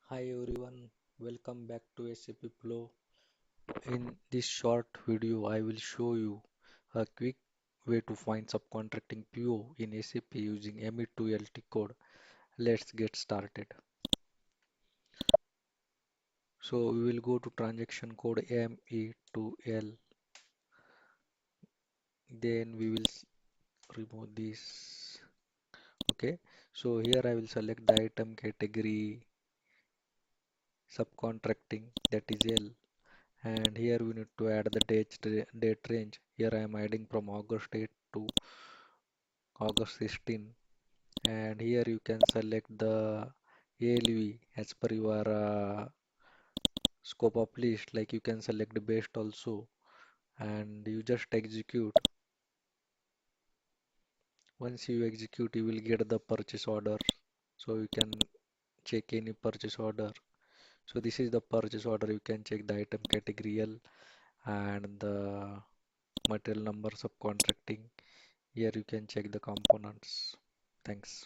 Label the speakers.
Speaker 1: Hi everyone, welcome back to SAP Flow. In this short video, I will show you a quick way to find subcontracting PO in SAP using ME2L code. Let's get started. So we will go to transaction code ME2L. Then we will remove this. Okay. So here I will select the item category subcontracting, that is L. And here we need to add the date range. Here I am adding from August 8 to August 16, and here you can select the ALV as per your scope of list, like you can select the best also, and you just execute. Once you execute, you will get the purchase order, so you can check any purchase order. So this is the purchase order. You can check the item category L and the material number subcontracting. Here you can check the components. Thanks.